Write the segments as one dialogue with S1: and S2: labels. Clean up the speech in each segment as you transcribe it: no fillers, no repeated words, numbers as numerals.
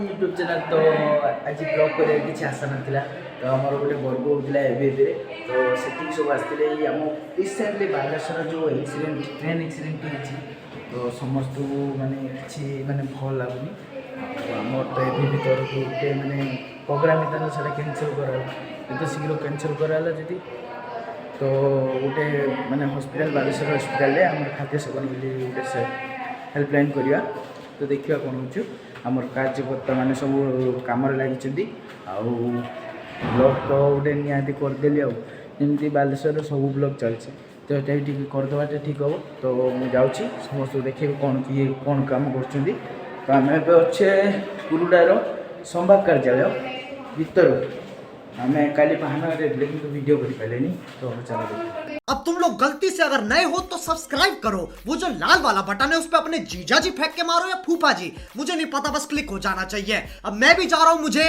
S1: YouTube channel तो आज blog कर किसी आशा नाला तो आमर गोटे पर्व होता है तो से सब आसते आम रिसेंटली बालेश्वर जो एक्सीडेंट ट्रेन एक्सीडेंट होती तो समस्त माने किसी माने भल लगुनि आम तो ये तरफ गोटे माने प्रोग्राम था से कैंसल कराला तो शीघ्र कैंसल कराला जी तो गोटे माने हॉस्पिटल बालेश्वर हॉस्पिटल आम खाद्य सेवन गोटे हेल्पलाइन करवा तो देखा कौन हो आमर कार्यकर्ता मैंने सब कम लगी ब्लॉग तो गोटे निहाती करदेली आमती बालेश्वर सब ब्लॉग चलছে तो ये करदेटा ठीक हम तो मुझे जाऊँगी समस्त देखिए कौन किए कौन कम कर तो आम अच्छे कुरुडार संभाग कार्यालय भीतर आम काली बाहन कि वीडियो कर पारे तो चलो
S2: अब तुम लोग गलती से अगर नए हो तो सब्सक्राइब करो, वो जो लाल वाला बटन है उस पे अपने जीजा जी फेंक के मारो या फूफा जी, मुझे नहीं पता, बस क्लिक हो जाना चाहिए। अब मैं भी जा रहा हूँ, मुझे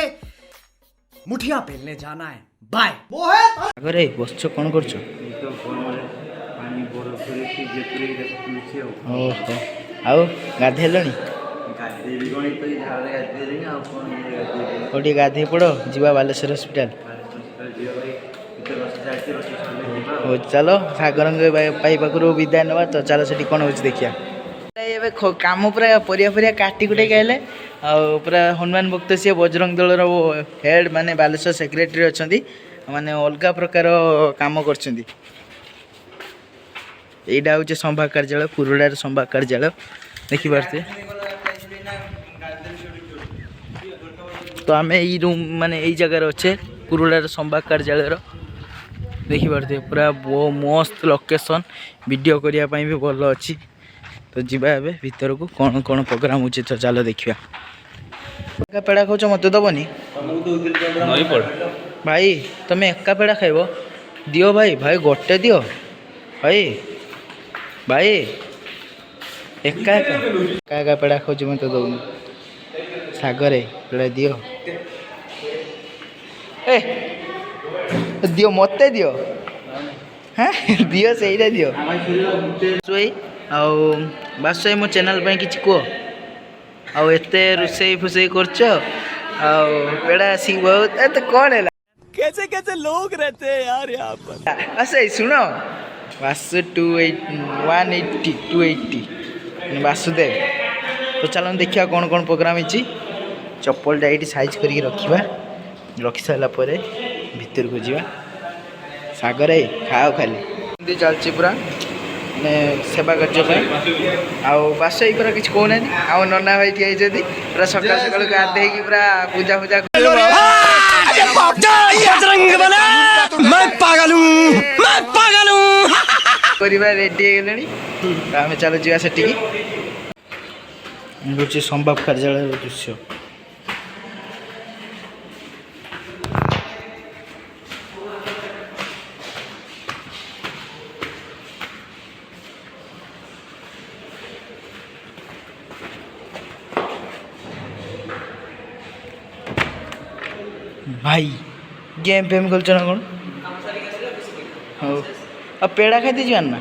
S2: मुठिया पेलने जाना है। बाय।
S1: अरे बस कौन कर गाधेल गाधे पड़ जीवा बालेश्वर हॉस्पिटल हो चलो सागर पाखर विदाय ना तो चलो से कौन हो देखिया कम पूरा परिया परिया काटी कुटे आए पूरा हनुमान भक्त सी बजरंग दलर हेड माने बालेश्वर सेक्रेटरी अच्छा माने अलग प्रकार काम कर यहाँ हूँ संभाग कार्यालय पुरुडार संभाग कार्यालय देखिपे तो आम यही रूम माने यही जगार अच्छे पुरुडार संभाग कार्यालय देखिपे पूरा बहुत मस्त लोकेशन वीडियो करने भी भल अच्छी तो जीवा ए भीतर को कौन कौन प्रोग्राम हो तो चलो देखा पेड़ा खाऊच मत दबनी भाई तुम एका पेड़ा खाइब दियो भाई भाई गोटे दियो भाई भाई एका एका एका पेड़ा खाऊच मत दबनी सागरे पेड़ा दियो ए दियो मत दियो हाँ दियो से दियो बास मो चैनल पे किसी कह आते रोसई फुसई करछ पेड़ा सी बहुत तो कौन है
S3: कैसे कैसे लोग रहते हैं यार यहाँ पर।
S1: अच्छा सुनो बासु 180 280 वासुदेव तो चलो देखिए कौन कौन प्रोग्राम है चप्पल ये साइज करके रखा रखी सारापर भीतर को जा सागर खाओ खाली चलती पूरा ने सेवा कार्य बास पूरा किसी कहना आउ नना भाई ठिया पूरा सकाल सकाल गाधे पूरा पूजा पूजा रेडी आम चलो जा से संभाग कार्यालय दृश्य भाई गेम फेम खेल ना कौन हाँ अब पेड़ा खाई दीजिए ना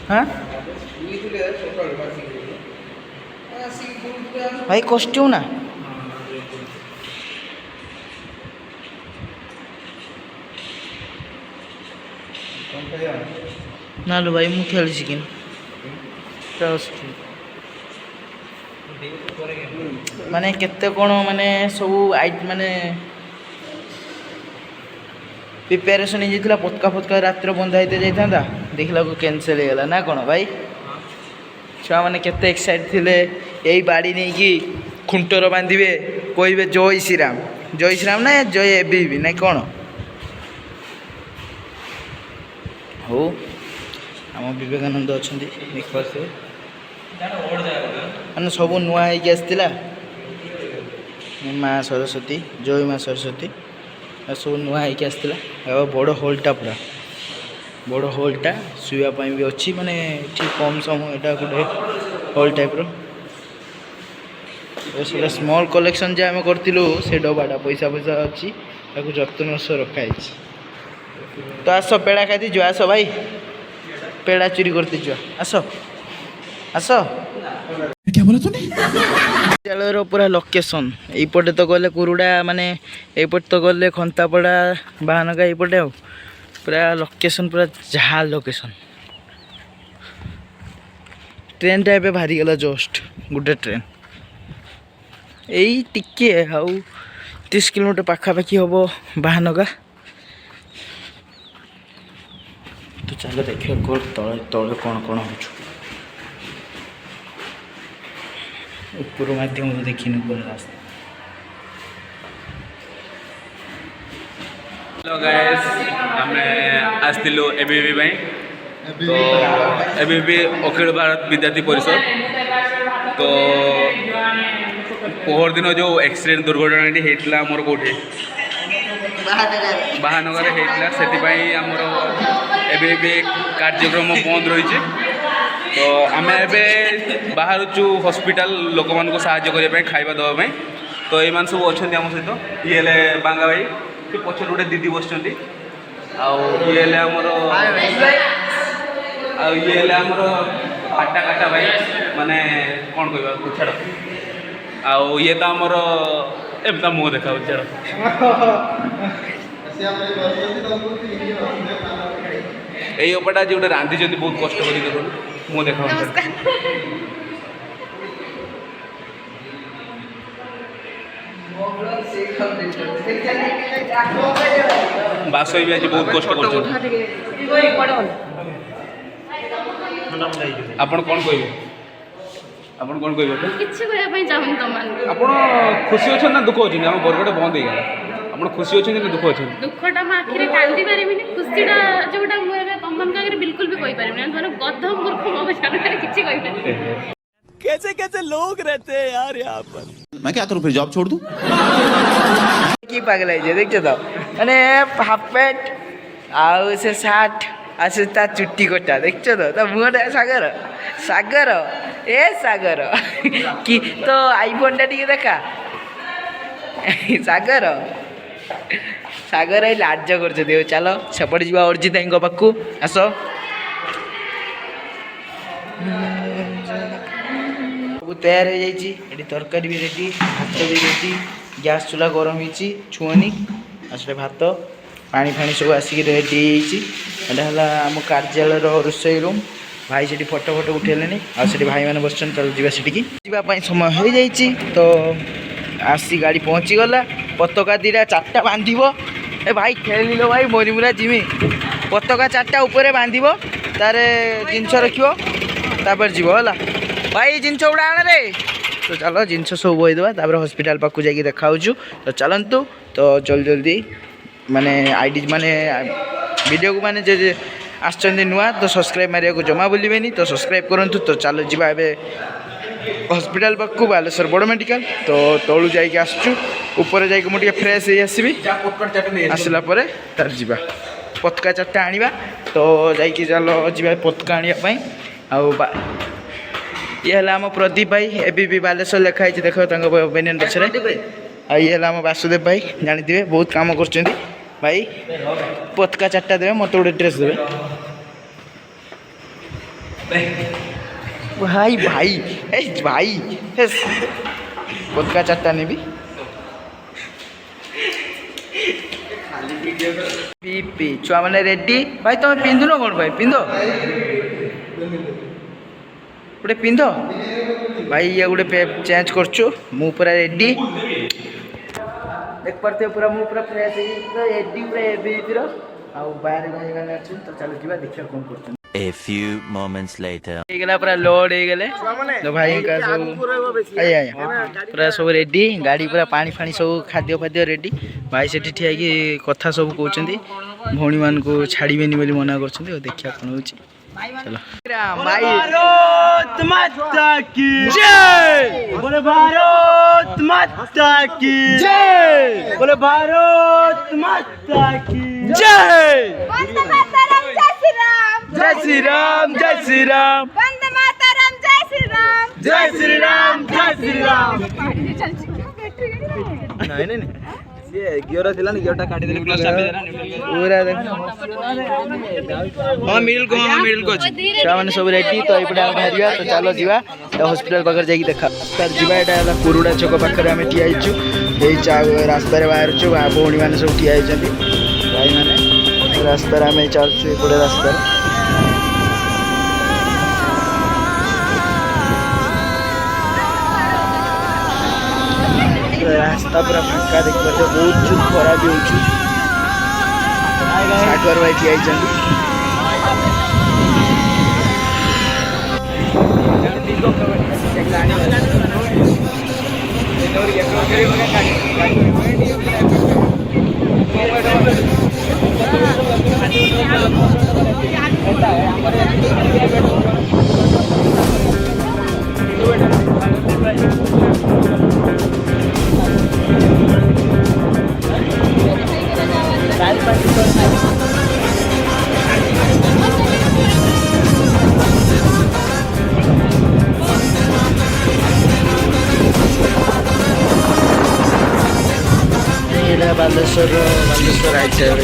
S1: हाँ भाई कॉस्ट्यूम ना ना लो भाई मुझे खेल शिकिन माने केते कौन माने सब माने प्रिपेरेसन हो पतका फतका रात्र बंधा होते जाता देखला को कैंसल हो ना कौन भाई छुआ मैंने केते एक्साइट थिले यही बाड़ी नहीं कि खुंटर बांधे कहे जय श्रीराम ना जय एबी भी ना कौन हो आम विवेकानंद अच्छा देखिए मैंने सब नुआ आसला माँ सरस्वती जय माँ सरस्वती सब नुआ आसला बड़ हॉलटा पूरा बड़ हॉलटा शुवाई भी अच्छी माने ठीक कम समय यहाँ गोटे हॉल टाइप रो स्मॉल कलेक्शन जहाँ आम करूँ से डबाटा पैसा पैसा अच्छी जत्न सह रखाई तो आस पेड़ा खाई जो आस भाई पेड़ा चोरी करते जो आस आस
S3: क्या बोला तूने?
S1: ବିଦ୍ୟାଳୟର ପୁରା ଲୋକେସନ୍ ଏଇପଟେ ତ ଗଲେ କୁରୁଡ଼ା ମାନେ ଏଇପଟେ ତ ଗଲେ ଖନ୍ତାପଡ଼ା ବାହାନଗା ଏଇପଟେ ଆଉ ପୁରା ଲୋକେସନ୍ ପୁରା ଯାହା ଲୋକେସନ୍। ट्रेनटा ଏବେ ବାହାରିଗଲା ଜଷ୍ଟ ଗୋଟେ ଟ୍ରେନ୍ ଏଇ ଟିକେ ଆଉ 30 କିଲୋମିଟର ପାଖାପାଖି ହେବ ବାହାନଗା। ତ ଚାଲ ଦେଖିବା ତଳେ ତଳେ କ'ଣ କ'ଣ ହେଉଛୁ ଉପର ମାଧ୍ୟମରେ ଦେଖିନି ପୁରା ରାସ୍ତା।
S4: हेलो गाइस आमे आस्तिलु एबीवी भाई तो एबीवी अखिल भारत विद्यार्थी परिषद तो पोहर दिन जो एक्सीडेंट दुर्घटना होता आमर कौटे बाहानगर होता से आमर एबीवी कार्यक्रम बंद रही तो आम ए बाहर हॉस्पिटल लोक मान साहाय्य करने खाଇବା देवाई तो ये सब अच्छा आम सहित ये बांगा भाई पछर गोटे दीदी बस ये आमर आटा काटा भाई माने कौन कह छाड़ आउ ये तो आमर एमता मुँह देखा छाड़ यही उपटा जो गोटे रांधि बहुत कष्ट कर मुँह देखा बासई भी आज बहुत कष्ट कर आपण कौन कहबे आपण कौन कहबे
S5: किछि कहया पई चाहन तमान
S4: आपण खुशी होछन ना दुख होछन हम बरगडे बंद हे आपण खुशी होछन ना दुख होछन
S5: दुखटा मा आखिरे कांदी पारेबिनी खुशीटा जोटा मु एबे तमन का आखिरे बिल्कुल भी कहि पारेबिनी तोर गध मूर्ख मो जाने किछि कहि पारे
S3: कैसे कैसे लोग रहते हैं यार यहाँ पर।
S6: मैं क्या करूँ फिर जॉब छोड़ दूँ?
S1: कि पागल है देखते तो माने हाफ पैंट आउ से शर्ट आसे ता चुट्टी कोटा देखছো तो मुहटा सागर सागर ए सागर कि तो आईफोन टा टिके देखा सागर सागर ए लाज कर चलो सेपटे जा अर्जित पाखु आस सब तैयार हो जाइए तरकारी भी रेडी भात भी रेडी गैस चूल्हा गरम हो छुअनी आसले भात पानी फाणी सब आसिक रेडी है आम कार्यालय रोषई रूम भाई से फोटो फोटो उठेले आठ भाई मैंने बस चल जावाई समय हो जाइए तो आसी गाड़ी पहुँची गला पताका दीटा 4टा बांध ए भाई खेल लो भाई मोरी मुरा जिमी पताका 4टा ऊपर बांध तार जिनस रखिपर जीव है भाई जिनस गुड़ा आने रे तो चलो जिनस सब बोईदेवा हॉस्पिटल पाक जाकि देखा तो चलतु तो जल्दी जल्दी माने आईडी माने वीडियो को माने जे आसचंदी नुआ तो सब्सक्राइब मारिया को जमा भूलिबेनी तो सब्सक्राइब करंतु तो चलो जीवा एबे हॉस्पिटल पाक बालेश्वर बड़ मेडिकल तो तळु जाइके आसचु ऊपर जाइके मु फ्रेश हे आसीबी आसला परे तार जीवा पतका 4टा आनिबा तो जाइके चलो जीवा पतका आनिया पई आ ये है आम प्रदीप भाई एबीवी बालेश्वर लिखाई देख बेनियन पछरे आ ये है आम वासुदेव भाई जानी बहुत काम कर भाई पतका 4टा देवे मत गोटे ड्रेस देवे भाई भाई भाई पतका 4टा नेबी पी छुआ मैंने रेडी भाई तुम पिंधुन कौन भाई पिंध गोटे पिंध भाई ये गोटे चेंज करचु मु पूरा रेडी देख पारते पूरा मु पूरा फ्रेश रेडी पूरा एबीवी रो आ बाहर गने अछि तो चलो जीवा देखिया कोन करछन।
S7: A few moments later
S1: हे गेला पूरा लोड हे गेले तो भाई का सब आया पूरा सब रेडी गाड़ी पूरा पानी फानी सब खाद्य फाद्य रेडी भाई सेठी ठिया कि कथा सब कहउचंदी भौणी मान को छाड़ीबेनी बोली मना करछंदी और देखिया कोन होची चलो भाई
S3: भारत माता की जय बोले भारत माता की जय बोले भारत माता की जय
S8: वंदे मातरम जय श्री राम
S3: जय श्री राम जय श्री राम
S8: वंदे मातरम जय श्री राम
S3: जय श्री राम जय श्री राम
S1: नहीं नहीं
S3: गियर थिला नि गियरटा काटी देले प्लस चापी देना पूरा देख हां मिडिल को अछि छा माने सब रेडी तो एपडे हम बाहरिया तो चलो जीवा तो हॉस्पिटल पाकर जाई देखा तर जीवा एटा हला कुरुडा चौक पाकर हम ठिया आइछु एई रास्ता रे बाहर छु भौणी माने सब ठिया आइछंती भाई माने रास्ता रे हम चलछु एपडे रास्ता रास्ता पूरा फांका देखिए बहुत जो खरा भी हो सागर भाई ठिया Baleshwar right side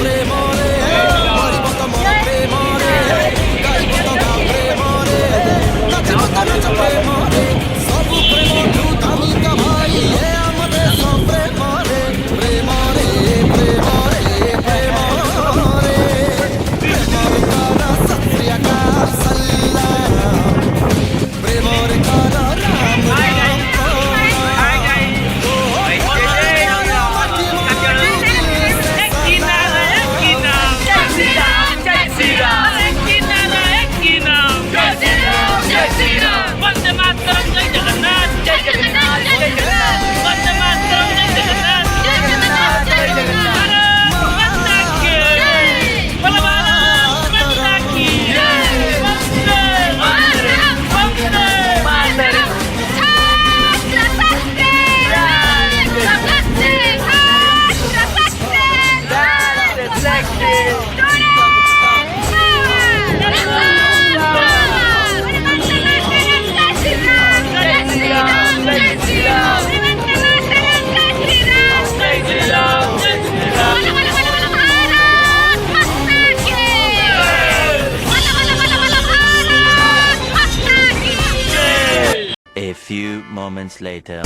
S7: A few moments later.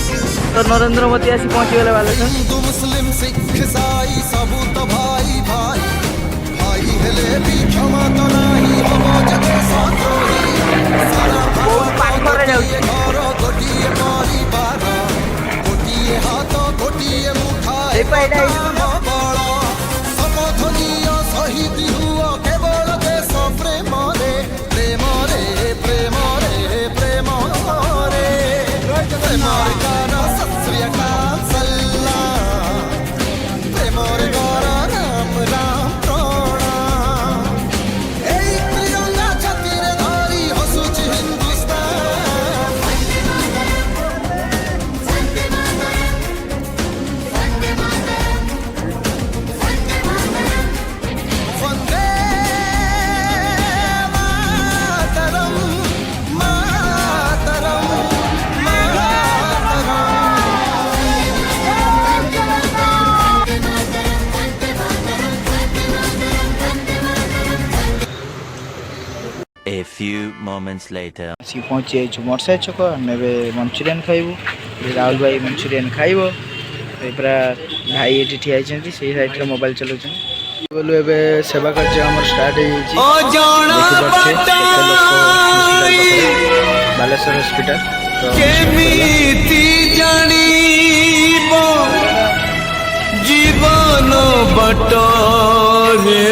S3: तो नरेंद्र मोदी आसी पहुंची गले बालेश्वर
S6: हिंदू मुस्लिम सिख ईसाई सबू तो भाई भाई भाई हेले भी क्षमा तो नहीं हबो जगे साथोई सारा पाखर जाउची घर गोटिए परिवार गोटिए हाथ गोटिए मुठा ए पैडा बड़ समधनिया शहीद हुआ केवल देश प्रेम रे प्रेम रे प्रेम रे प्रेम रे प्रेम रे गाना सत्रिया का सल्ला प्रेम रे गाना राम राम प्रणाम एई त्रिरंगा छातीरे धरी हसुची हिंदुस्तान वंदे मातरम मातरम
S7: A few moments later.
S3: सी पहुंची आइछु मोरसा चौक नेबे मंचूरियन खाइबू राहुल भाई मंचूरियन खाइबो एपरा भाई एठी ठिया आइछंती सेही साइड रे मोबाइल चलाउछन बोलू एबे सेवा कार्य हमर स्टार्ट हे छि ओ जाना बालेश्वर हॉस्पिटल
S6: केमिति जानिबो जीवन बटरे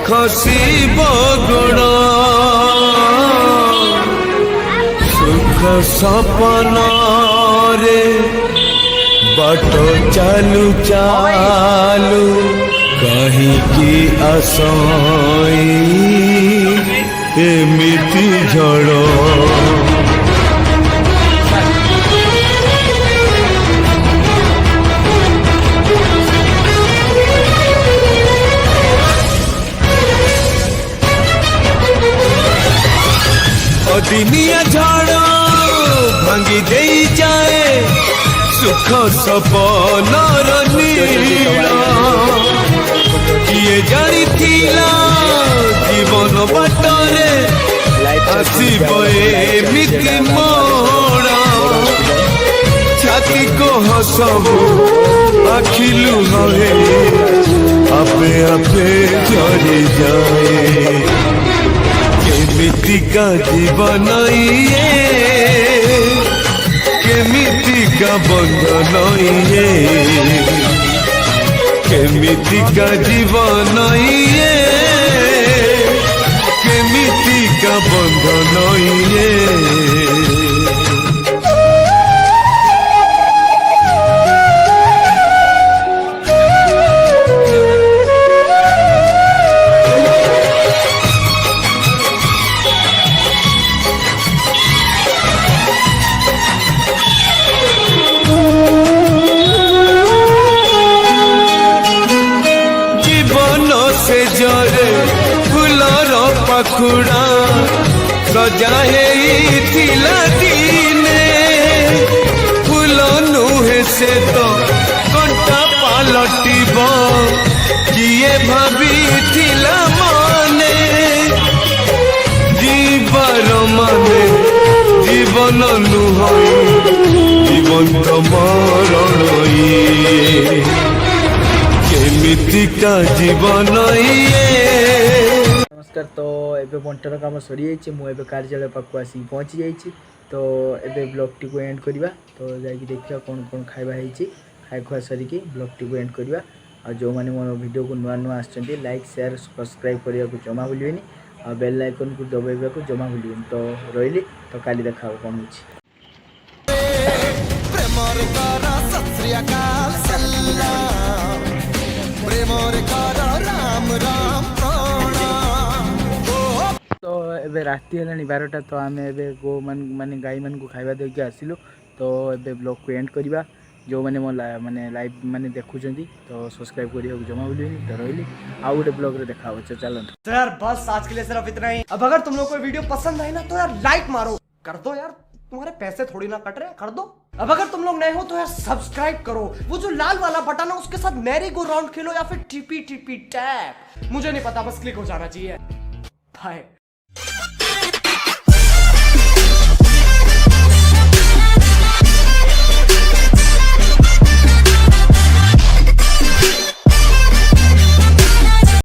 S6: खसिबो गुण सुख सपन रे बट चालू चालू कहीं की असई एमिति झड़ दिनिया झाड़ भांगी दे जाए ଦେଖ ସପନର ନୀଳ କିଏ ଜାଣିଥିଲା ଜୀବନ ବାଟରେ ଆସିବ ଏମିତି ମୋଡ଼ ଛାତି କୋହ ସବୁ ଆଖି ଲୁହରେ ଆପେ ଆପେ ଝରିଯାଏ କେମିତିକା ଜୀବନ ଇଏ କେମିତିକା ବନ୍ଧନ ଇଏ କେମିତିକା ଜୀବନ ଇଏ କେମିତିକା ବନ୍ଧନ ଇଏ ଜରେ ଫୁଲର ପାଖୁଡ଼ା ସଜା ହେଇଥିଲା ଦିନେ ଫୁଲ ନୁହେଁ ସେ ତ କଣ୍ଟା ପାଲଟିବ କିଏ ଭାବିଥିଲା ମନେ ଯିବାର ମାନେ ଜୀବନ ନୁହଁ ଜୀବନ୍ତ ମରଣ ଇଏ କେମିତିକା ଜୀବନ ଇଏ।
S3: नमस्कार तो एबे बंटर काम सरी जाइए मुझे कार्यालय पाक आसिक पहुँची जाइए तो एबे ब्लॉग टी को एंड करवा तो जाकि देखा कौन कौन खाଇବା ହେଇଛି खाई खुआ सरिकी ब्लॉग टी को एंड करवा और जो मैंने मोर वीडियो को नुआ नुआ आछंती लाइक शेयर सब्सक्राइब करने को जमा भूलिबेनी और बेल आइकन को दबाइबा को जमा भूलिबेनी तो रहिली तो काली देखा कौन होची
S6: प्रेमर करा सत श्री अकाल सलाम प्रेमर करा राम राम प्रणाम
S3: तो एबे राति है 12टा तो आम ए गो माने गाई मान को खाଇବା देके आसिलु तो एबे ब्लॉग को एंड करवा जो मैंने मो माने लाइव माने देखुं तो सब्सक्राइब करियो जमा भूलिबेनी तो रहिली आ गोटे ब्लॉग रे देखा चलो
S2: तो यार बस आज के लिए सिर्फ इतना ही। अब अगर तुम लोग को वीडियो पसंद आई ना तो यार लाइक मारो कर दो यार तुम्हारे पैसे थोड़ी ना कट रहे कर दो। अब अगर तुम लोग नए हो तो यार सब्सक्राइब करो वो जो लाल वाला बटन है उसके साथ मैरी गो राउंड खेलो या फिर टीपी टीपी टैप मुझे नहीं पता बस क्लिक हो जाना चाहिए। बाय।